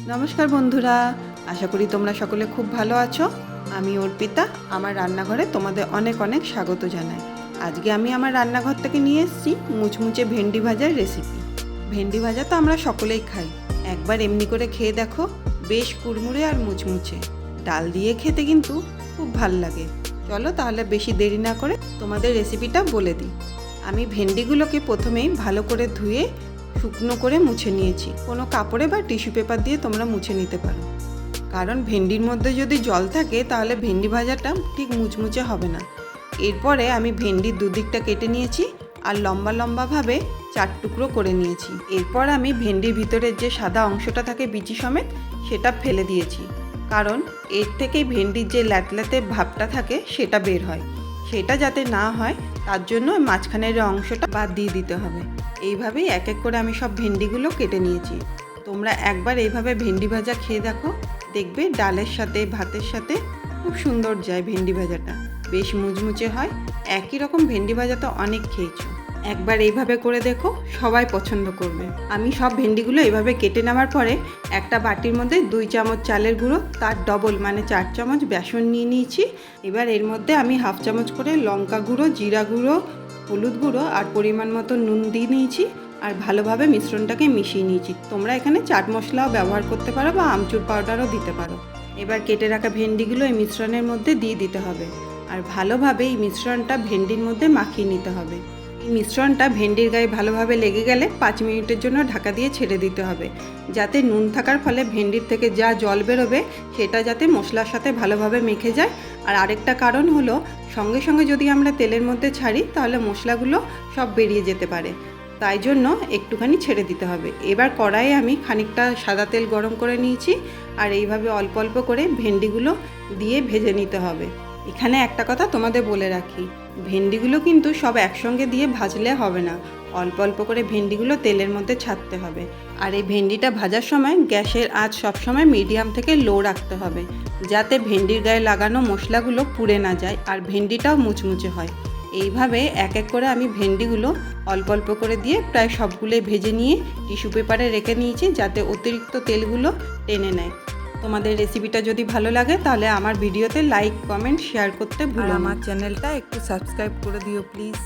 নমস্কার বন্ধুরা, আশা করি তোমরা সকলে খুব ভালো আছো। আমি অর্পিতা, আমার রান্নাঘরে তোমাদের অনেক অনেক স্বাগত জানাই। আজকে আমি আমার রান্নাঘর থেকে নিয়ে এসেছি মুচমুচে ভেন্ডি ভাজার রেসিপি। ভেন্ডি ভাজা তো আমরা সকলেই খাই, একবার এমনি করে খেয়ে দেখো, বেশ কুড়মুড়ে আর মুচমুচে। ডাল দিয়ে খেতে কিন্তু খুব ভাল লাগে। চলো তাহলে বেশি দেরি না করে তোমাদের রেসিপিটা বলে দিই। আমি ভেন্ডিগুলোকে প্রথমেই ভালো করে ধুয়ে শুকনো করে মুছে নিয়েছি। কোনো কাপড়ে বা টিস্যু পেপার দিয়ে তোমরা মুছে নিতে পারো, কারণ ভেন্ডির মধ্যে যদি জল থাকে তাহলে ভেন্ডি ভাজাটা ঠিক মুচমুচে হবে না। এরপরে আমি ভেন্ডির দুদিকটা কেটে নিয়েছি আর লম্বা লম্বাভাবে 4 টুকরো করে নিয়েছি। এরপর আমি ভেন্ডির ভিতরের যে সাদা অংশটা থাকে বিচি সমেত সেটা ফেলে দিয়েছি, কারণ এর থেকেই ভেন্ডির যে ল্যাটল্যাটে ভাবটা থাকে সেটা বের হয়। সেটা যাতে না হয় তার জন্য মাঝখানের অংশটা বাদ দিয়ে দিতে হবে। এইভাবেই এক এক করে আমি সব ভেন্ডিগুলো কেটে নিয়েছি। তোমরা একবার এইভাবে ভেন্ডি ভাজা খেয়ে দেখো, দেখবে ডালের সাথে ভাতের সাথে খুব সুন্দর যায় ভেন্ডি ভাজাটা, বেশ মুচমুচে হয়। একই রকম ভেন্ডি ভাজা তো অনেক খেয়েছো, একবার এইভাবে করে দেখো, সবাই পছন্দ করবে। আমি সব ভেন্ডিগুলো এইভাবে কেটে নেওয়ার পরে একটা বাটির মধ্যে 2 চামচ চালের গুঁড়ো, তার ডবল মানে 4 চামচ বেসন নিয়ে নিয়েছি। এবার এর মধ্যে আমি হাফ চামচ করে লঙ্কা গুঁড়ো, জিরা গুঁড়ো, হলুদ গুঁড়ো আর পরিমাণ মতো নুন দিয়ে নিয়েছি আর ভালোভাবে মিশ্রণটাকে মিশিয়ে নিয়েছি। তোমরা এখানে চাট মশলাও ব্যবহার করতে পারো বা আমচুর পাউডারও দিতে পারো। এবার কেটে রাখা ভেন্ডিগুলো এই মিশ্রণের মধ্যে দিয়ে দিতে হবে আর ভালোভাবে এই মিশ্রণটা ভেন্ডির মধ্যে মাখিয়ে নিতে হবে। এই মিশ্রণটা ভেন্ডির গায়ে ভালোভাবে লেগে গেলে 5 মিনিটের জন্য ঢাকা দিয়ে ছেড়ে দিতে হবে, যাতে নুন থাকার ফলে ভেন্ডির থেকে যা জল বেরোবে সেটা যাতে মশলার সাথে ভালোভাবে মেখে যায়। আর আরেকটা কারণ হলো, সঙ্গে সঙ্গে যদি আমরা তেলের মধ্যে ছাড়ি তাহলে মশলাগুলো সব বেরিয়ে যেতে পারে, তাই জন্য একটুখানি ছেড়ে দিতে হবে। এবার কড়াইয়ে আমি খানিকটা সাদা তেল গরম করে নিয়েছি আর এইভাবে অল্প অল্প করে ভেন্ডিগুলো দিয়ে ভেজে নিতে হবে। এখানে একটা কথা তোমাদের বলে রাখি, ভেন্ডিগুলো কিন্তু সব একসঙ্গে দিয়ে ভাজলে হবে না, অল্প অল্প করে ভেন্ডিগুলো তেলের মধ্যে ছাড়তে হবে। আর এই ভেন্ডিটা ভাজার সময় গ্যাসের আঁচ সবসময় মিডিয়াম থেকে লো রাখতে হবে, যাতে ভেন্ডির গায়ে লাগানো মশলাগুলো পুড়ে না যায় আর ভেন্ডিটাও মুচমুচে হয়। এইভাবে এক এক করে আমি ভেন্ডিগুলো অল্প অল্প করে দিয়ে প্রায় সবগুলোই ভেজে নিয়ে টিস্যু পেপারে রেখে নিয়েছি, যাতে অতিরিক্ত তেলগুলো টেনে নেয়। তোমাদের রেসিপিটা যদি ভালো লাগে তাহলে আমার ভিডিওতে লাইক, কমেন্ট, শেয়ার করতে ভুলো না। আমার চ্যানেলটা একটু সাবস্ক্রাইব করে দিও প্লিজ।